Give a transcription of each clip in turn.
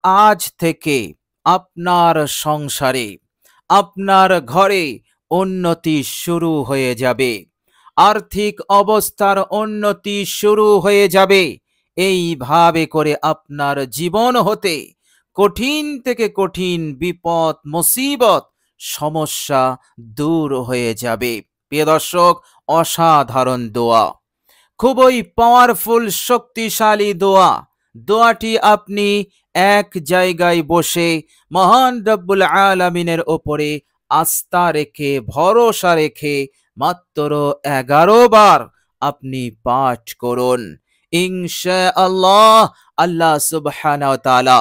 আজ থেকে আপনার সংসারে, আপনার ঘরে উন্নতি শুরু হয়ে যাবে। আর্থিক অবস্থার উন্নতি শুরু হয়ে যাবে। এইভাবে করে আপনার জীবন হতে কঠিন থেকে কঠিন বিপদ মুসিবত সমস্যা দূর হয়ে যাবে। প্রিয় দর্শক, অসাধারণ দোয়া, খুবই পাওয়ারফুল শক্তিশালী দোয়া। দোয়াটি আপনি এক জায়গায় বসে মহান রব্বুল আলামিনের ওপরে আস্থা রেখে, ভরসা রেখে মাত্র 11 বার আপনি পাঠ করুন। ইনশাআল্লাহ আল্লাহ সুবহানাহু ওয়া তাআলা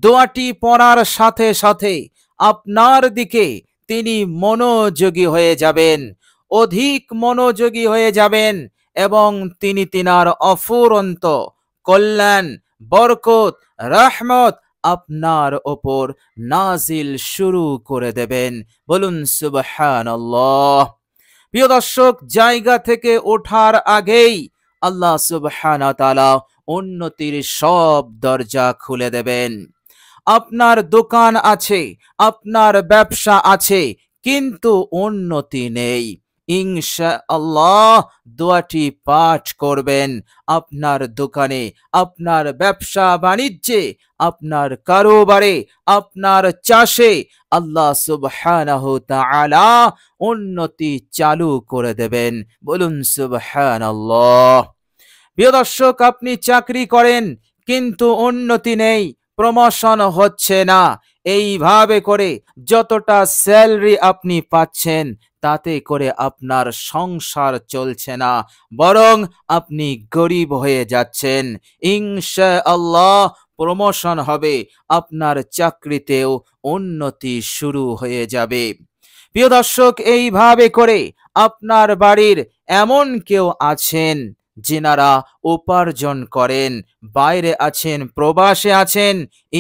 দোয়াটি পড়ার সাথে সাথে আপনার দিকে তিনি মনোযোগী হয়ে যাবেন, অধিক মনোযোগী হয়ে যাবেন, এবং তিনি তিনার অফুরন্ত কল্যাণ, বরকত, রহমত আপনার ওপর নাজিল শুরু করে দেবেন। বলুন সুবহানাল্লাহ। প্রিয় দর্শক, জায়গা থেকে ওঠার আগেই আল্লাহ সুবহানাহু ওয়া তাআলা উন্নতির সব দরজা খুলে দেবেন। আপনার দোকান আছে, আপনার ব্যবসা আছে, কিন্তু উন্নতি নেই। ইনশাআল্লাহ দোয়াটি পাঠ করবেন। আপনার দোকানে, আপনার ব্যবসা বাণিজ্যে, আপনার কারোবারে, আপনার চাষে আল্লাহ সুবহানাহু তাআলা উন্নতি চালু করে দেবেন। বলুন সুবহানাল্লাহ। প্রিয় দর্শক, আপনি চাকরি করেন কিন্তু উন্নতি নেই, প্রমোশন হচ্ছে না। এইভাবে করে যতটা স্যালারি আপনি পাচ্ছেন তাতে করে আপনার সংসার চলছে না, বরং আপনি গরিব হয়ে যাচ্ছেন। ইনশাআল্লাহ প্রমোশন হবে, আপনার চাকরিতেও উন্নতি শুরু হয়ে যাবে। প্রিয় দর্শক, এইভাবে করে আপনার বাড়ির এমন কেউ আছেন যিনারা উপার্জন করেন, বাইরে আছেন, প্রবাসে আছেন,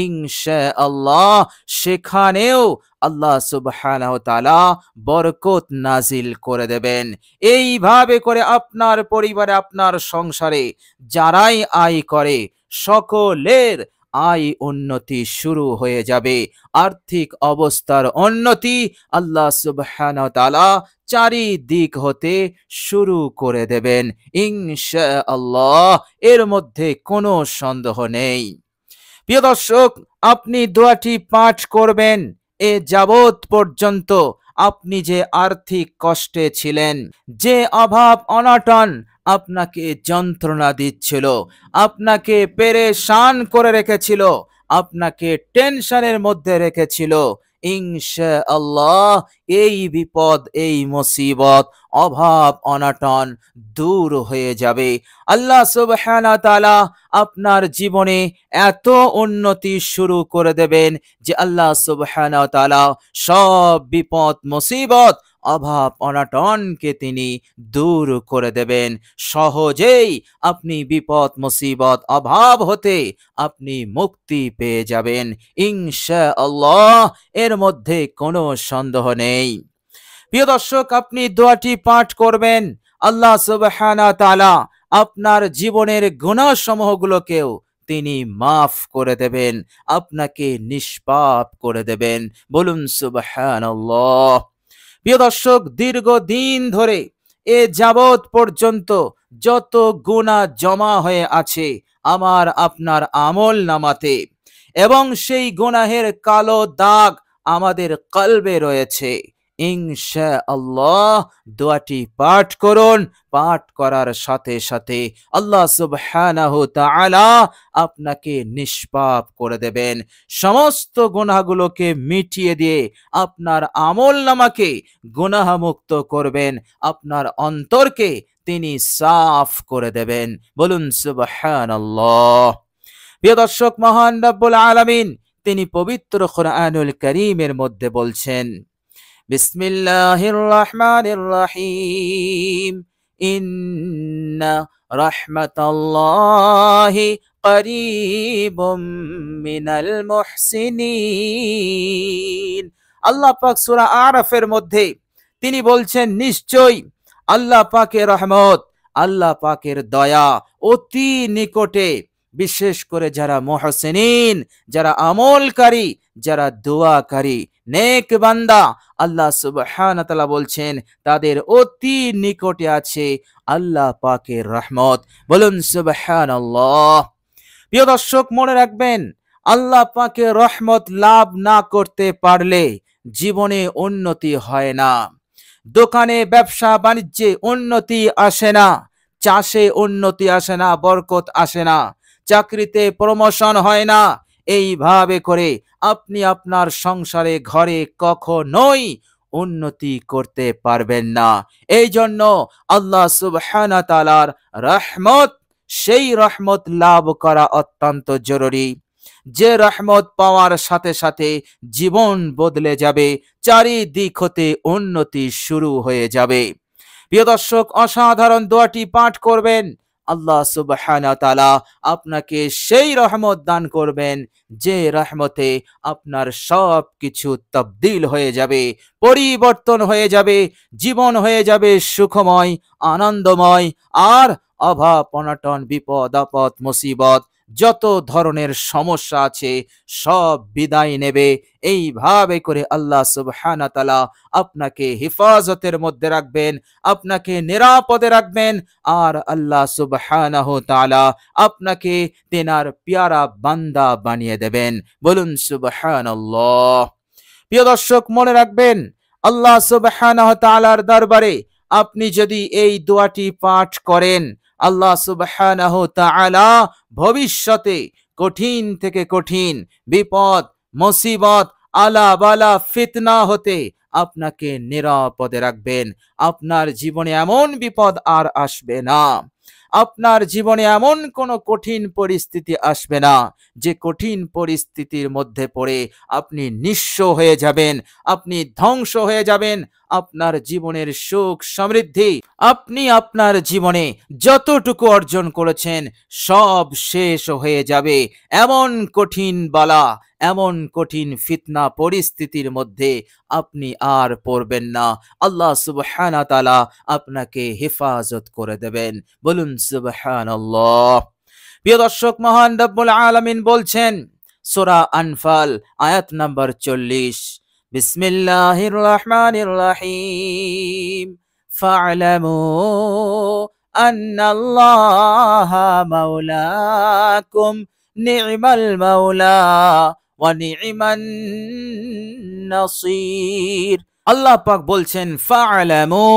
ইনশাআল্লাহ সেখানেও আল্লাহ সুবহানাহু ওয়া তাআলা বরকত নাজিল করে দেবেন। এইভাবে করে আপনার পরিবারে, আপনার সংসারে যারাই আয় করে সকলের আয় উন্নতি শুরু হয়ে যাবে। আর্থিক অবস্থার উন্নতি আল্লাহ সুবহানাহু ওয়া তাআলা চারিদিক হতে শুরু করে দেবেন ইনশাআল্লাহ। এর মধ্যে কোনো সন্দেহ নেই। প্রিয় দর্শক, আপনি দোয়াটি পাঠ করবেন। এ যাবৎ পর্যন্ত আপনি যে আর্থিক কষ্টে ছিলেন, যে অভাব অনটন আপনাকে যন্ত্রণা দিচ্ছিল, আপনাকে পেরেশান করে রেখেছিল, আপনাকে টেনশনের মধ্যে রেখেছিল, ইনশাআল্লাহ এই বিপদ, এই মুসিবত, অভাব অনটন দূর হয়ে যাবে। আল্লাহ সুবহানাহু ওয়া তাআলা আপনার জীবনে এত উন্নতি শুরু করে দেবেন যে আল্লাহ সুবহানাহু ওয়া তাআলা সব বিপদ মুসিবত, অভাব অনটনকে তিনি দূর করে দেবেন। সহজেই আপনি বিপদ মুসিবত অভাব হতে আপনি মুক্তি পেয়ে যাবেন ইনশাআল্লাহ। এর মধ্যে কোনো সন্দেহ নেই। প্রিয় দর্শক, আপনি দোয়াটি পাঠ করবেন, আল্লাহ সুবহানাহু ওয়া তাআলা আপনার জীবনের গুনাহ সমূহগুলোকেও তিনি মাফ করে দেবেন, আপনাকে নিষ্পাপ করে দেবেন। বলুন সুবহানাল্লাহ। প্রিয় দর্শক, দীর্ঘদিন ধরে এ যাবৎ পর্যন্ত যত গুনাহ জমা হয়ে আছে আমার আপনার আমল নামাতে, এবং সেই গুনাহের কালো দাগ আমাদের কলবে রয়েছে, ইনশাআল্লাহ দোয়াটি পাঠ করুন। পাঠ করার সাথে সাথে আল্লাহ সুবহানাহু তাআলা আপনাকে নিষ্পাপ করে দেবেন, সমস্ত গুনাহগুলোকে মিটিয়ে দিয়ে আপনার আমলনামাকে গুনাহমুক্ত করবেন, আপনার অন্তরকে তিনি সাফ করে দেবেন। বলুন সুবহানাল্লাহ। প্রিয় দর্শক, মহান রব্বুল আলামিন তিনি পবিত্র কোরআনুল কারীমের মধ্যে বলছেন, বিসমিল্লাহির রহমানির রহিম, ইন্না রাহমাতাল্লাহি করিবুম মিনাল মুহসিনিন। আল্লাহ পাক সূরা আরাফের মধ্যে তিনি বলছেন, নিশ্চয়ই আল্লাহ পাকের রহমত, আল্লাহ পাকের দয়া অতি নিকটে বিশেষ করে যারা মুহসিনিন, যারা আমলকারী, যারা দোয়াকারী, নেক বান্দা, আল্লাহ সুবহানাহু ওয়া তাআলা বলছেন তাদের অতি নিকটে আছে আল্লাহ পাকের রহমত। বলুন সুবহানাল্লাহ। প্রিয় দর্শক, মনে রাখবেন, আল্লাহ পাকের রহমত লাভ না করতে পারলে জীবনে উন্নতি হয় না। দোকানে ব্যবসা বাণিজ্যে উন্নতি আসে না, চাষে উন্নতি আসে না, বরকত আসে না, চাকরিতে প্রমোশন হয় না। এইভাবে করে আপনি আপনার সংসারে ঘরে কখনোই উন্নতি করতে পারবেন না। এই জন্য আল্লাহ সুবহানাহু ওয়া তাআলার রহমত, সেই রহমত লাভ করা অত্যন্ত জরুরি, যে রহমত পাওয়ার সাথে সাথে জীবন বদলে যাবে, চারিদিক হতে উন্নতি শুরু হয়ে যাবে। প্রিয় দর্শক, অসাধারণ দোয়াটি পাঠ করবেন, আল্লাহ সুবহানাহু ওয়া তাআলা আপনাকে সেই রহমত দান করবেন যে রহমতে আপনার সব কিছু তবদিল হয়ে যাবে, পরিবর্তন হয়ে যাবে, জীবন হয়ে যাবে সুখময়, আনন্দময়। আর অভাব অনটন, বিপদ আপদ মুসিবত, যত ধরনের সমস্যা আছে সব বিদায় নেবে। এইভাবে করে আল্লাহ সুবহানাহু ওয়া তাআলা আপনাকে হেফাজতের মধ্যে রাখবেন, আপনাকে নিরাপদে রাখবেন। আর আল্লাহ সুবহানাহু ওয়া তাআলা আপনাকে তেনার প্যারা বান্দা বানিয়ে দেবেন। বলুন সুবহানাল্লাহ। প্রিয় দর্শক, মনে রাখবেন, আল্লাহ সুবহানাহু ওয়া তাআলার দরবারে আপনি যদি এই দোয়াটি পাঠ করেন, আল্লাহ সুবহানাহু ওয়া তাআলা ভবিষ্যতে কঠিন থেকে কঠিন বিপদ, মুসিবত, আলা বালা, ফিতনা হতে আপনাকে নিরাপদে রাখবেন। আপনার জীবনে এমন বিপদ আর আসবে না, আপনার জীবনে এমন কোনো কঠিন পরিস্থিতি আসবে না যে কঠিন পরিস্থিতির মধ্যে পড়ে আপনি নিঃস্ব হয়ে যাবেন, আপনি ধ্বংস হয়ে যাবেন। আপনার জীবনের সুখ সমৃদ্ধি, আপনি আপনার জীবনে যতটুকু অর্জন করেছেন সব শেষ হয়ে যাবে। এমন কঠিন বালা, এমন কঠিন ফিতনা পরিস্থিতির মধ্যে আপনি আর পড়বেন না। আল্লাহ সুবহানাহু ওয়া তাআলা আপনাকে হেফাজত করে দেবেন। বলুন সুবহানাল্লাহ। প্রিয় দর্শক, মহান রব্বুল আলামিন বলছেন সূরা আনফাল আয়াত নাম্বার 40, বিসমিল্লাহির রহমানির রহিম, ফা'লামু আন্নাল্লাহা মাওলাকুম নি'মাল মাওলা ওয়া নি'মান নাসির। আল্লাহ পাক বলছেন, ফা'লামু,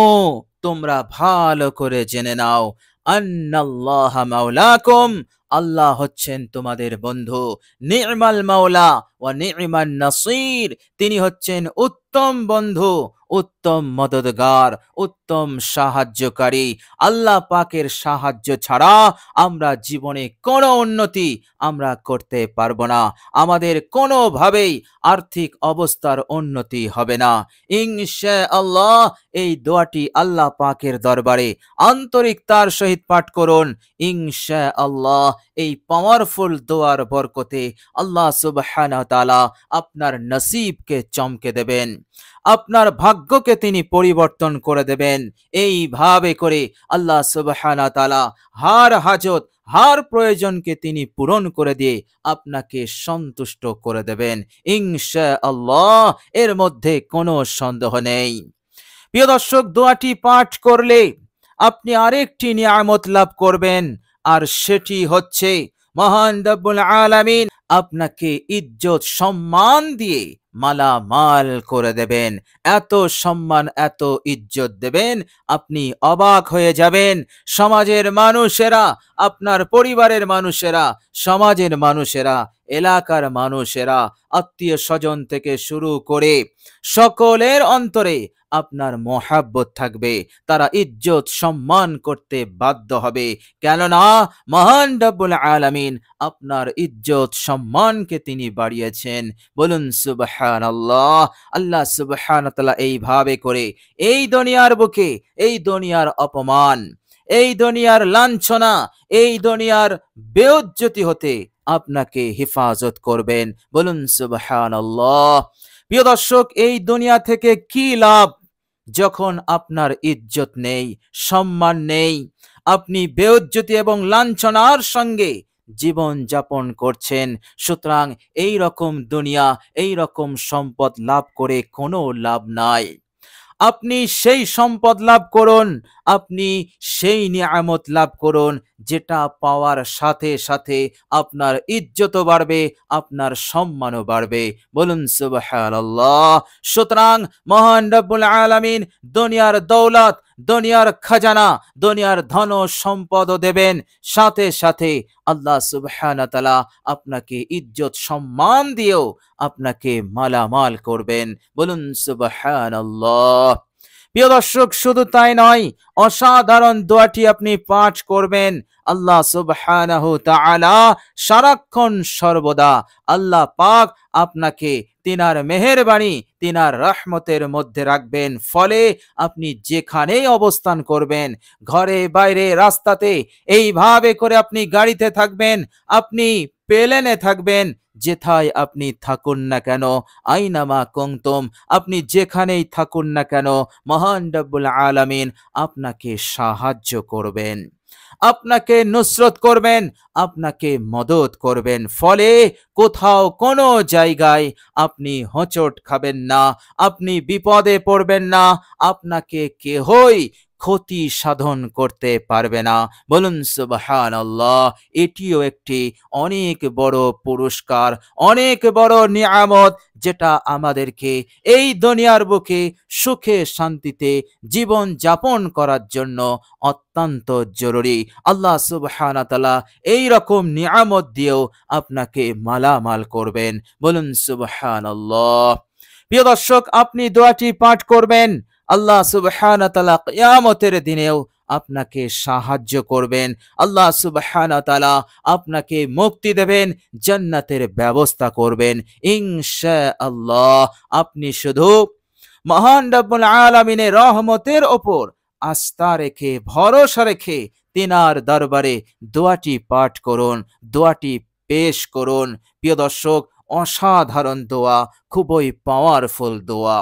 তোমরা ভালো করে জেনে নাও, আন্নাল্লাহা মাওলাকুম, আল্লাহ হচ্ছেন তোমাদের বন্ধু, নি'মাল মাওলা ওয়া নি'মান নাসির, তিনি হচ্ছেন উত্তম বন্ধু, উত্তম মদদগার, উত্তম সাহায্যকারী। আল্লাহ পাকের সাহায্য ছাড়া আমরা জীবনে কোনো উন্নতি আমরা করতে পারবো না, আমাদের কোনোভাবেই আর্থিক অবস্থার উন্নতি হবে না। ইনশাআল্লাহ এই দোয়াটি আল্লাহ পাকের দরবারে আন্তরিকতার সহিত পাঠ করুন। ইনশাআল্লাহ এই পাওয়ারফুল দোয়ার বরকতে আল্লাহ সুবহানাহু ওয়া তাআলা আপনার নসিবকে চমকে দেবেন, আপনার ভাগ্যকে তিনি পরিবর্তন করে দেবেন। এইভাবে করে আল্লাহ সুবহানাহু ওয়া তাআলা হার হাজত, হার প্রয়োজনকে তিনি পূরণ করে দিয়ে আপনাকে সন্তুষ্ট করে দেবেন ইনশাআল্লাহ, এর মধ্যে কোনো সন্দেহ নেই। প্রিয় দর্শক, দোয়াটি পাঠ করলে আপনি আরেকটি নিয়ামত লাভ করবেন, আর সেটি হচ্ছে মহান রব্বুল আলামিন আপনাকে ইজ্জত সম্মান দিয়ে মালামাল করে দেবেন। এত সম্মান, এত ইজ্জত দেবেন, আপনি অবাক হয়ে যাবেন। সমাজের মানুষেরা, আপনার পরিবারের মানুষেরা, সমাজের মানুষেরা, এলাকার মানুষেরা, আত্মীয় স্বজন থেকে শুরু করে সকলের অন্তরে আপনার মহাব্বত থাকবে, তারা ইজ্জত সম্মান করতে বাধ্য হবে। কেননা মহান রব্বুল আলামিন আপনার ইজ্জত সম্মানকে তিনি বাড়িয়েছেন। বলুন সুবহানাল্লাহ। আল্লাহ সুবহানাহু ওয়া তাআলা এইভাবে করে এই দুনিয়ার বুকে, এই দুনিয়ার অপমান, এই দুনিয়ার লাঞ্ছনা, এই দুনিয়ার বেইজ্জতি হতে আপনাকে হেফাজত করবেন। বলুন সুবহানাল্লাহ। প্রিয় দর্শক, এই দুনিয়া থেকে কি লাভ যখন আপনার ইজ্জত নেই, সম্মান নেই, আপনি বেইজ্জতি এবং লাঞ্ছনার সঙ্গে জীবন যাপন করছেন। সুতরাং এই রকম দুনিয়া, এই রকম সম্পদ লাভ করে কোনো লাভ নাই। আপনি সেই সম্পদ লাভ করুন, আপনি সেই নিয়ামত লাভ করুন যেটা পাওয়ার সাথে সাথে আপনার ইজ্জতও বাড়বে, আপনার সম্মানও বাড়বে। বলুন সুবহানাল্লাহ। সুতরাং মহান রব্বুল আলামিন দুনিয়ার দৌলত, দুনিয়ার খাজানা, দুনিয়ার ধন ও সম্পদও দেবেন, সাথে সাথে আল্লাহ সুবহানাহু ওয়া তাআলা আপনাকে ইজ্জত সম্মান দিয়েও আপনাকে মালামাল করবেন। বলুন সুবহানাল্লাহ। প্রিয় দর্শক, শুধু তাই নয়, অসাধারণ দোয়াটি আপনি পাঠ করবেন। আল্লাহ সুবহানাহু তাআলা সারাক্ষণ সর্বদা আল্লাহ পাক আপনাকে তিনার মেহেরবানি, তিনার রহমতের মধ্যে রাখবেন। ফলে আপনি যেখানেই অবস্থান করবেন, ঘরে বাইরে রাস্তাতে, এইভাবে করে আপনি গাড়িতে থাকবেন, আপনি প্লেনে থাকবেন, যেথায় আপনি থাকুন না কেন, আইনামা কুনতুম, আপনি যেখানেই থাকুন না কেন, মহান রব্বুল আলামিন আপনাকে সাহায্য করবেন, আপনাকে নুসরত করবেন, আপনাকে মদত করবেন। ফলে কোথাও কোনো জায়গায় আপনি হোঁচট খাবেন না, আপনি বিপদে পড়বেন না, আপনাকে কেহই ক্ষতি সাধন করতে পারবে না। বলুন সুবহানাল্লাহ। এটিও একটি অনেক বড় পুরস্কার, অনেক বড় নিয়ামত, যেটা আমাদেরকে এই দুনিয়ার বুকে সুখে শান্তিতে জীবন যাপন করার জন্য অত্যন্ত জরুরি। আল্লাহ সুবহানাহু ওয়া তাআলা এই রকম নিয়ামত দিয়েও আপনাকে মালামাল করবেন। বলুন সুবহানাল্লাহ। প্রিয় দর্শক, আপনি দোয়াটি পাঠ করবেন, আল্লাহ সুবহানাহু ওয়া তাআলা কিয়ামতের দিনেও আপনাকে সাহায্য করবেন। আল্লাহ সুবহানাহু ওয়া তাআলা আপনাকে মুক্তি দেবেন, জান্নাতের ব্যবস্থা করবেন ইনশাআল্লাহ। আপনি শুধু মহান রব্বুল আলামিনের রহমতের ওপর আস্থা রেখে, ভরসা রেখে তিনার দরবারে দোয়াটি পাঠ করুন, দোয়াটি পেশ করুন। প্রিয় দর্শক, অসাধারণ দোয়া, খুবই পাওয়ারফুল দোয়া।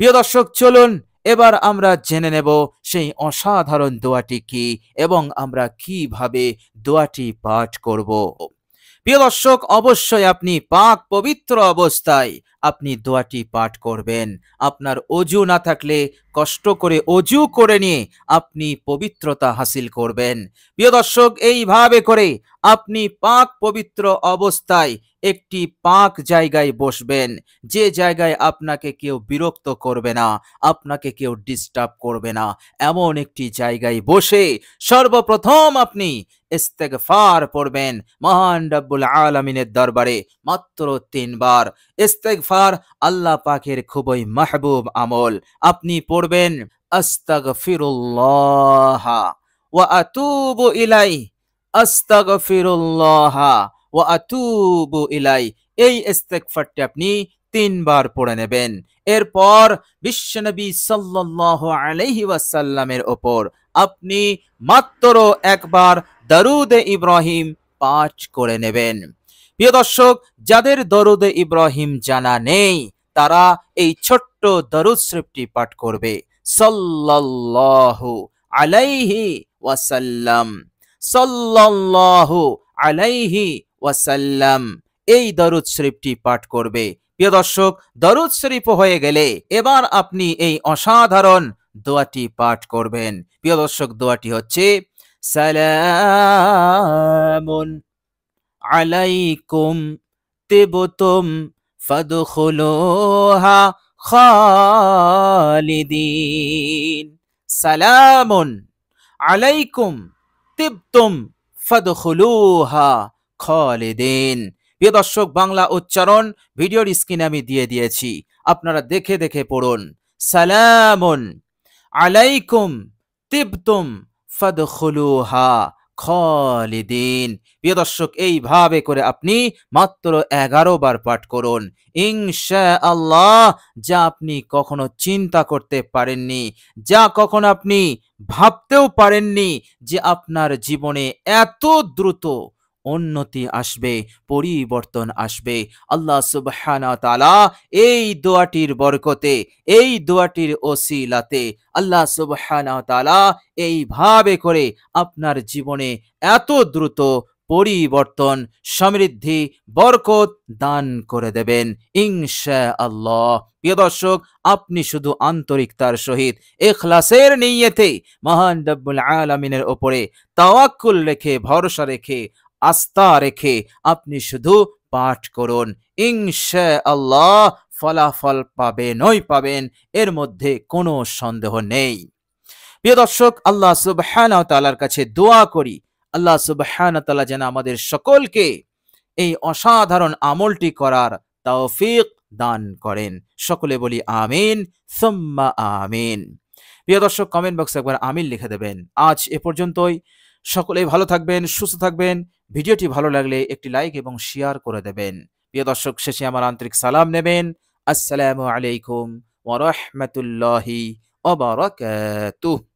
প্রিয় দর্শক, চলুন এবার আমরা জেনে নেব সেই অসাধারণ দোয়াটি কি এবং আমরা কিভাবে দোয়াটি পাঠ করব। প্রিয় দর্শক, অবশ্যই আপনি পাক পবিত্র অবস্থায় আপনি দোয়াটি পাঠ করবেন। আপনার অজু না থাকলে কষ্ট করে অজু করে নিয়ে আপনি পবিত্রতা হাসিল করবেন। প্রিয় দর্শক, এইভাবে করে আপনি পাক পবিত্র অবস্থায় একটি পাক জায়গায় বসবেন, যে জায়গায় আপনাকে কেউ বিরক্ত করবে না, আপনাকে কেউ ডিস্টার্ব করবে না, এমন একটি জায়গায় বসে সর্বপ্রথম আপনি ইস্তেগফার পড়বেন মহান রব্বুল আলামিনের দরবারে মাত্র 3 বার। ইস্তেগফার আল্লাহ পাকের খুবই মাহবুব আমল। আপনি পড়বেন আস্তাগফিরুল্লাহ ওয়া আতুবু ইলাইহি, আস্তাগফিরুল্লাহ ওয়া আতুবু ইলাইহি। এই ইস্তেগফারটি আপনি 3 বার পড়ে নেবেন। এরপর বিশ্বনবী সাল্লাল্লাহু আলাইহি ওয়াসাল্লামের উপর আপনি মাত্র একবার দরুদ ইব্রাহিম পাঠ করে নেবেন। প্রিয় দর্শক, যাদের দরুদ ইব্রাহিম জানা নেই, তারা এই ছোট্ট দরুদ শরীফটি পাঠ করবে, সাল্লাল্লাহু আলাইহি ওয়াসাল্লাম, সাল্লাল্লাহু আলাইহি ওয়াসাল্লাম। এই দরুদ শরীফটি পাঠ করবে। প্রিয় দর্শক, দরুদ শরীফ হয়ে গেলে এবার আপনি এই অসাধারণ দোয়াটি পাঠ করবেন। প্রিয় দর্শক, দোয়াটি হচ্ছে সালামুন আলাইকুম তিবতুম ফাদখুলুহা খালিদিন। সালামুন আলাইকুম তিবতুম ফাদখুলুহা খালিদিন। প্রিয় দর্শক, বাংলা উচ্চারণ ভিডিওর স্ক্রিনে আমি দিয়ে দিয়েছি, আপনারা দেখে দেখে পড়ুন। সালামুন আলাইকুম তিবতুম ফাদখুলুহা খালিদিন। প্রিয় দর্শক, এইভাবে করে আপনি মাত্র 11 বার পাঠ করুন। ইনশাআল্লাহ, যা আপনি কখনো চিন্তা করতে পারেননি, যা কখনো আপনি ভাবতেও পারেননি যে আপনার জীবনে এত দ্রুত উন্নতি আসবে, পরিবর্তন আসবে, আল্লাহ সুবহানাহু ওয়া তাআলা এই দোয়াটির বরকতে, এই দোয়াটির ওসিলাতে আল্লাহ সুবহানাহু ওয়া তাআলা এইভাবে করে আপনার জীবনে এত দ্রুত পরিবর্তন, সমৃদ্ধি, বরকত দান করে দেবেন ইনশাআল্লাহ। প্রিয় দর্শক, আপনি শুধু আন্তরিকতার সহিত ইখলাসের নিয়তে মহান রব্বুল আলামিনের উপরে তাওয়াক্কুল রেখে, ভরসা রেখে, আস্থা রেখে আপনি শুধু পাঠ করুন। ইনশাআল্লাহ ফলাফল পাবেনই পাবেন, এর মধ্যে কোনো সন্দেহ নেই। প্রিয় দর্শক, আল্লাহ সুবহানাহু ওয়া তাআলার কাছে দোয়া করি, আল্লাহ সুবহানাহু ওয়া তাআলা যেন আমাদের সকলকে এই অসাধারণ আমলটি করার তৌফিক দান করেন। সকলে বলি আমিন সুম্মা আমিন। প্রিয় দর্শক, কমেন্ট বক্সে একবার আমিন লিখে দেবেন। আজ এ পর্যন্তই। সকলেই ভালো থাকবেন, সুস্থ থাকবেন। ভিডিওটি ভালো লাগলে একটি লাইক এবং শেয়ার করে দেবেন। প্রিয় দর্শক, শেষে আমার আন্তরিক সালাম নেবেন। আসসালামু আলাইকুম ওয়া রাহমাতুল্লাহি ওয়া বারাকাতুহু।